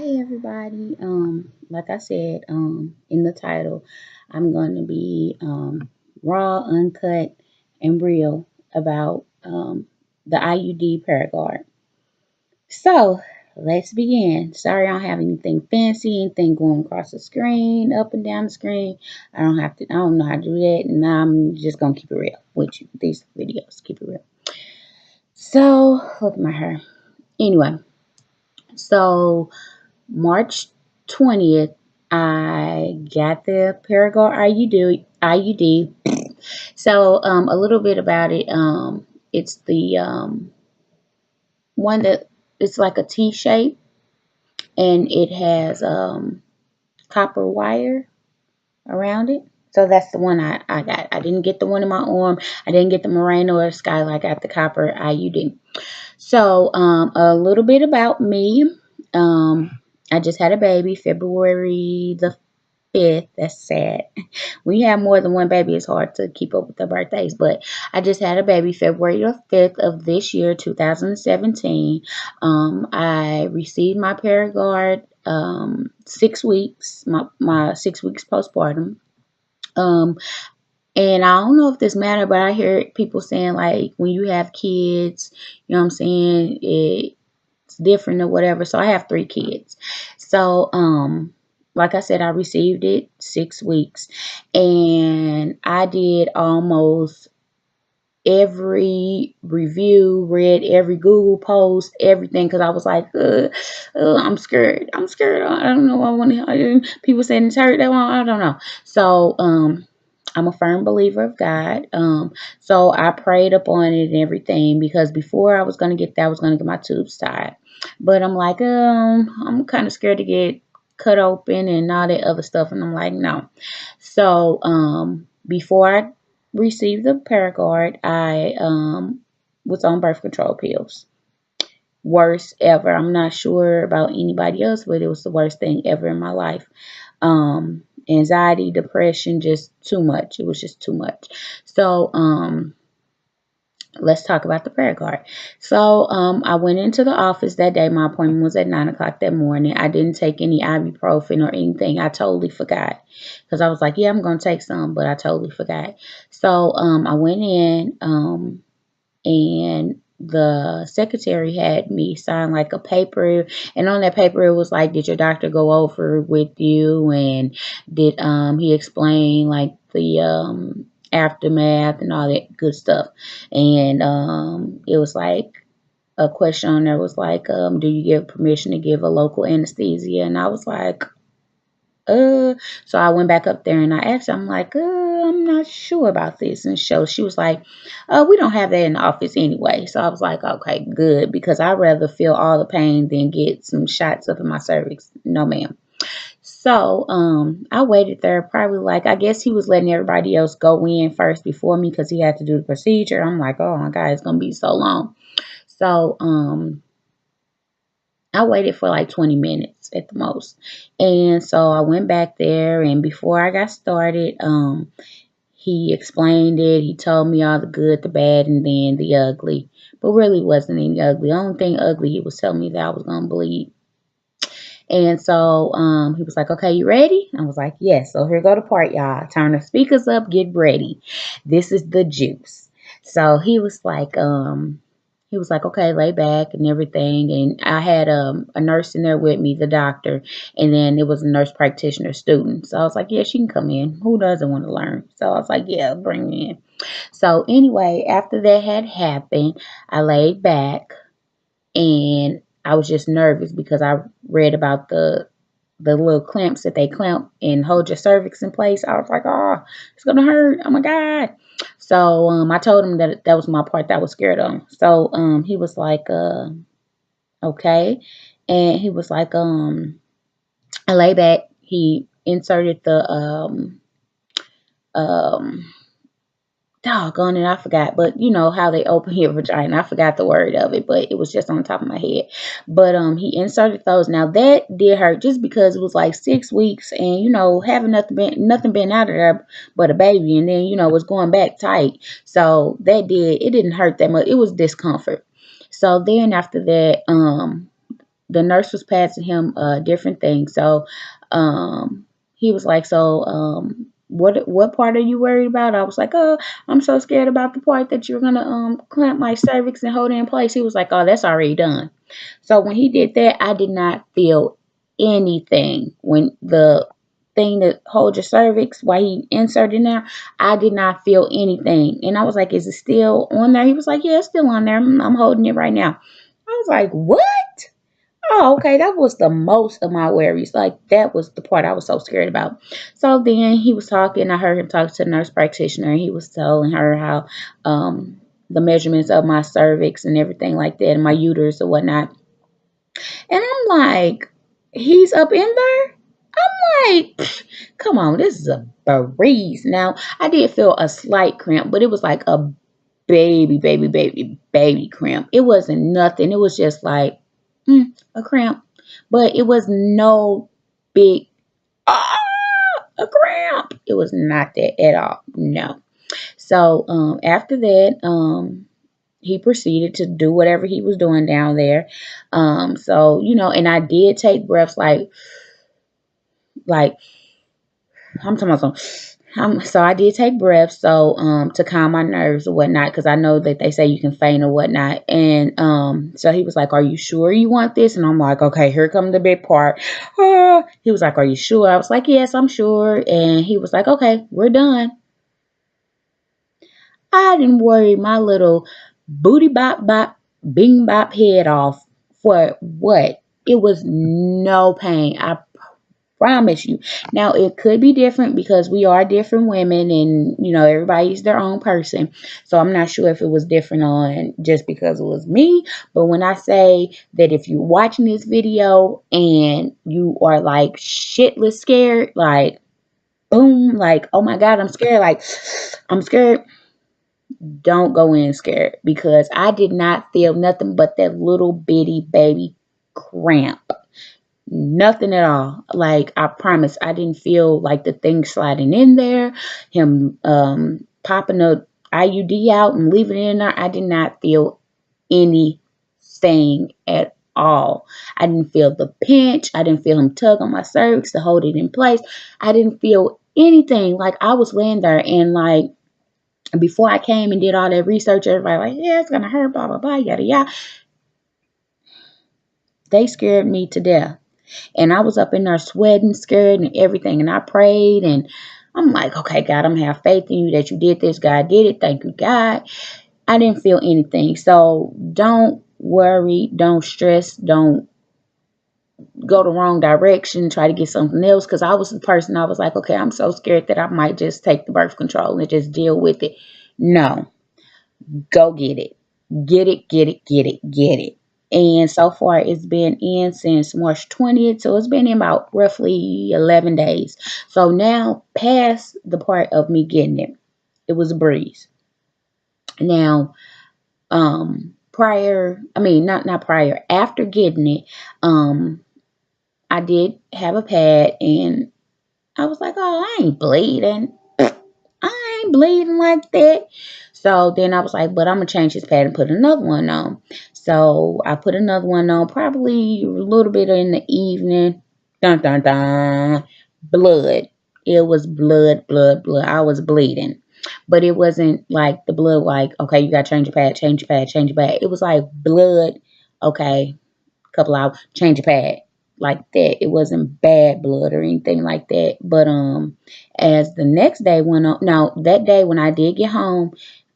Hey everybody. Like I said, in the title, I'm going to be raw, uncut, and real about the IUD Paraguard. So let's begin. Sorry, I don't have anything fancy, anything going across the screen, up and down the screen. I don't know how to do that, and I'm just gonna keep it real with you. These videos, keep it real. So look at my hair. Anyway, so March 20th, I got the Paraguard IUD. So a little bit about it. It's the one that it's like a T shape, and it has copper wire around it. So that's the one I got. I didn't get the one in my arm. I didn't get the Moreno or Skyline. I got the copper IUD. So a little bit about me. I just had a baby February the 5th. That's sad. When you have more than one baby, it's hard to keep up with the birthdays. But I just had a baby February the 5th of this year, 2017. I received my Paraguard 6 weeks, my 6 weeks postpartum. Um, and I don't know if this matter, but I hear people saying like when you have kids, you know what I'm saying, it's different or whatever. So I have 3 kids. So like I said, I received it 6 weeks, and I did almost every review, read every Google post, everything, because I was like, I'm scared. I'm scared. I don't know. I want to. People saying it's hurt. I don't know. So I'm a firm believer of God. So I prayed upon it and everything, because before I was gonna get that, I was gonna get my tubes tied, but I'm like, I'm kind of scared to get cut open and all that other stuff, and I'm like, no. So before I received the Paraguard, I was on birth control pills. Worst ever. I'm not sure about anybody else, but it was the worst thing ever in my life. Anxiety, depression, just too much. It was just too much. So let's talk about the Paraguard. So I went into the office that day. My appointment was at 9 o'clock that morning. I didn't take any ibuprofen or anything. I totally forgot, because I was like, yeah, I'm going to take some, but I totally forgot. So I went in and the secretary had me sign like a paper, and on that paper it was like, did your doctor go over with you, and did he explain like the aftermath and all that good stuff. And it was like a question on there was like, do you give permission to give a local anesthesia? And I was like, so I went back up there and I asked her, I'm like, I'm not sure about this. And so she was like, we don't have that in the office anyway. So I was like, okay, good, because I'd rather feel all the pain than get some shots up in my cervix. No, ma'am. So I waited there probably, like, I guess he was letting everybody else go in first before me, because he had to do the procedure. I'm like, oh my God, it's gonna be so long. So I waited for like 20 minutes at the most. And so I went back there, and before I got started, he explained it. He told me all the good, the bad, and then the ugly. But really wasn't any ugly. The only thing ugly, he was telling me that I was gonna bleed. And so he was like, okay, you ready? I was like, yes. So here go the part, y'all. Turn the speakers up, get ready. This is the juice. So he was like, okay, lay back and everything. And I had a nurse in there with me, the doctor, and then it was a nurse practitioner student. So I was like, yeah, she can come in. Who doesn't want to learn? So I was like, yeah, bring me in. So anyway, after that had happened, I laid back, and I was just nervous because I read about the little clamps that they clamp and hold your cervix in place. I was like, oh, it's gonna hurt. Oh my God. So I told him that that was my part that I was scared of. So he was like, okay. And he was like, I lay back. He inserted the um doggone it, I forgot. But you know how they open your vagina. I forgot the word of it, but it was just on top of my head. But he inserted those. Now that did hurt, just because it was like 6 weeks, and having nothing been out of there but a baby, and then it was going back tight. So it didn't hurt that much. It was discomfort. So then after that, the nurse was passing him different things. So he was like, so what part are you worried about? I was like, oh, I'm so scared about the part that you're gonna clamp my cervix and hold it in place. He was like, oh, that's already done. So when he did that, I did not feel anything. When the thing that holds your cervix, while he inserted in there, I did not feel anything. And I was like, is it still on there? He was like, yeah, it's still on there. I'm holding it right now. I was like, what? Oh, okay. That was the most of my worries. Like, that was the part I was so scared about. So then he was talking. I heard him talk to the nurse practitioner, and he was telling her how the measurements of my cervix and everything like that, and my uterus and whatnot. And I'm like, he's up in there? I'm like, come on, this is a breeze. Now, I did feel a slight cramp, but it was like a baby cramp. It wasn't nothing. It was just like a cramp, but it was no big a cramp. It was not that at all. No. So after that, he proceeded to do whatever he was doing down there. So and I did take breaths like I'm talking about so I did take breaths to calm my nerves or whatnot, because I know that they say you can faint or whatnot. And so he was like, are you sure you want this? And I'm like, okay, here comes the big part. He was like, are you sure? I was like, yes, I'm sure. And he was like, okay, we're done. I didn't worry my little booty bop bop bing bop head off for what? It was no pain. I promise you. Now, it could be different because we are different women, and everybody's their own person. So I'm not sure if it was different on just because it was me. But when I say that, if you're watching this video and you are like shitless scared, like boom, like, oh my God, I'm scared, like I'm scared, don't go in scared, because I did not feel nothing but that little bitty baby cramp. Nothing at all. Like, I promise, I didn't feel like the thing sliding in there, him popping the IUD out and leaving it in there. I did not feel anything at all. I didn't feel the pinch. I didn't feel him tug on my cervix to hold it in place. I didn't feel anything. Like, I was laying there, and like, before I came and did all that research, everybody like, yeah, it's gonna hurt, blah blah blah, yada yada. They scared me to death. And I was up in there sweating, scared, and everything. And I prayed, and I'm like, okay, God, I'm going to have faith in you that you did this. God did it. Thank you, God. I didn't feel anything. So don't worry. Don't stress. Don't go the wrong direction. Try to get something else. Because I was the person, I was like, okay, I'm so scared that I might just take the birth control and just deal with it. No. Go get it. Get it, get it, get it, get it. And so far, it's been in since March 20th. So it's been in about roughly 11 days. So now, past the part of me getting it, it was a breeze. Now, not prior, after getting it, I did have a pad, and I was like, oh, I ain't bleeding. I ain't bleeding like that. So then I was like, but I'm going to change this pad and put another one on. So I put another one on, probably a little bit in the evening. Dun, dun, dun. Blood. It was blood. I was bleeding. But it wasn't like the blood, like, okay, you got to change your pad, change your pad, change your pad. It was like blood, okay, couple hours, change your pad. Like that. It wasn't bad blood or anything like that. But as the next day went on, now that day when I did get home,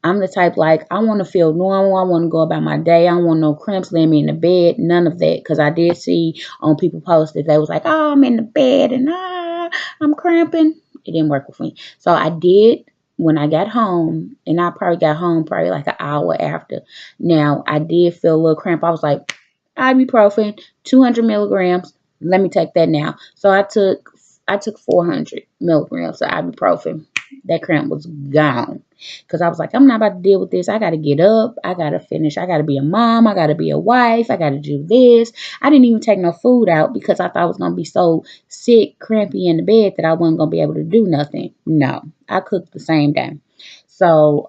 I'm the type, like, I want to feel normal. I want to go about my day. I don't want no cramps laying me in the bed. None of that. Because I did see on people posted, they was like, oh, I'm in the bed and I'm cramping. It didn't work with me. So I did, when I got home, and I probably got home probably like an hour after. Now, I did feel a little cramp. I was like, ibuprofen, 200 milligrams. Let me take that now. So I took 400 milligrams of ibuprofen. That cramp was gone. Because I was like, I'm not about to deal with this. I got to get up. I got to finish. I got to be a mom. I got to be a wife. I got to do this. I didn't even take no food out because I thought I was going to be so sick, crampy in the bed that I wasn't going to be able to do nothing. No, I cooked the same day. So,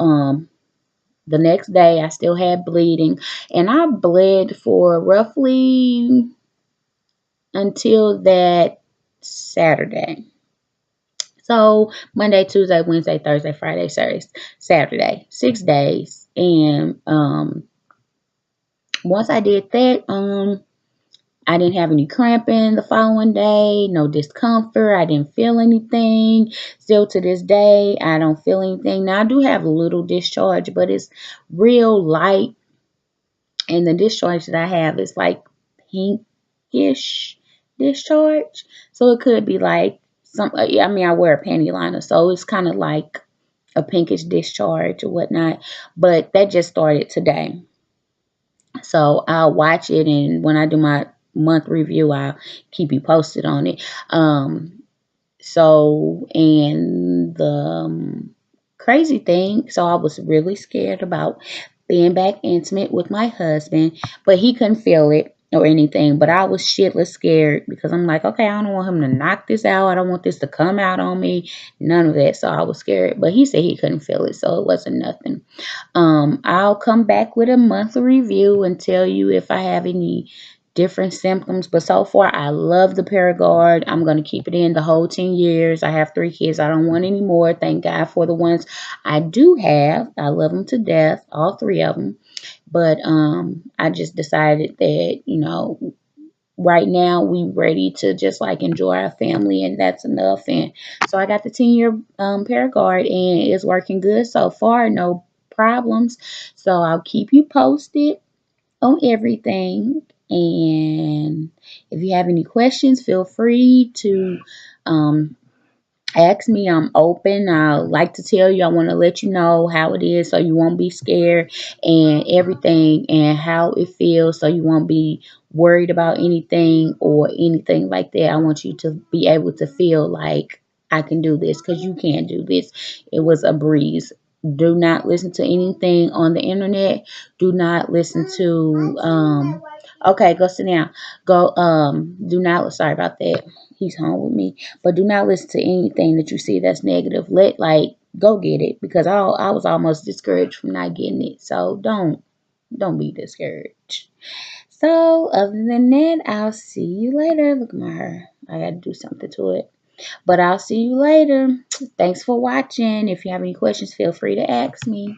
the next day, I still had bleeding, and I bled for roughly until that Saturday. So Monday, Tuesday, Wednesday, Thursday, Friday, Saturday, 6 days. And once I did that, I didn't have any cramping the following day, no discomfort. I didn't feel anything. Still to this day, I don't feel anything. Now I do have a little discharge, but it's real light. And the discharge that I have is like pinkish discharge. So it could be like I mean, I wear a panty liner, so it's kind of like a pinkish discharge or whatnot. But that just started today. So I'll watch it, and when I do my month review, I'll keep you posted on it. So, and the crazy thing, so I was really scared about being back intimate with my husband, but he couldn't feel it or anything. But I was shitless scared because I'm like, okay, I don't want him to knock this out. I don't want this to come out on me. None of that. So I was scared. But he said he couldn't feel it, so it wasn't nothing. I'll come back with a monthly review and tell you if I have any different symptoms. But so far, I love the Paraguard. I'm going to keep it in the whole 10 years. I have 3 kids. I don't want any more. Thank God for the ones I do have. I love them to death, all 3 of them. But I just decided that, right now we ready to just like enjoy our family, and that's enough. And so I got the 10-year Paraguard, and it's working good so far. No problems. So I'll keep you posted on everything. And if you have any questions, feel free to um, ask me. I'm open. I like to tell you. I want to let you know how it is so you won't be scared, and everything, and how it feels so you won't be worried about anything or anything like that. I want you to be able to feel like I can do this, because you can do this. It was a breeze. Do not listen to anything on the internet. Do not listen to okay, go sit down. Go do not, sorry about that. He's home with me. But do not listen to anything that you see that's negative. Go get it, because I was almost discouraged from not getting it. So don't be discouraged. So other than that, I'll see you later. Look at my hair. I got to do something to it. But I'll see you later. Thanks for watching. If you have any questions, feel free to ask me.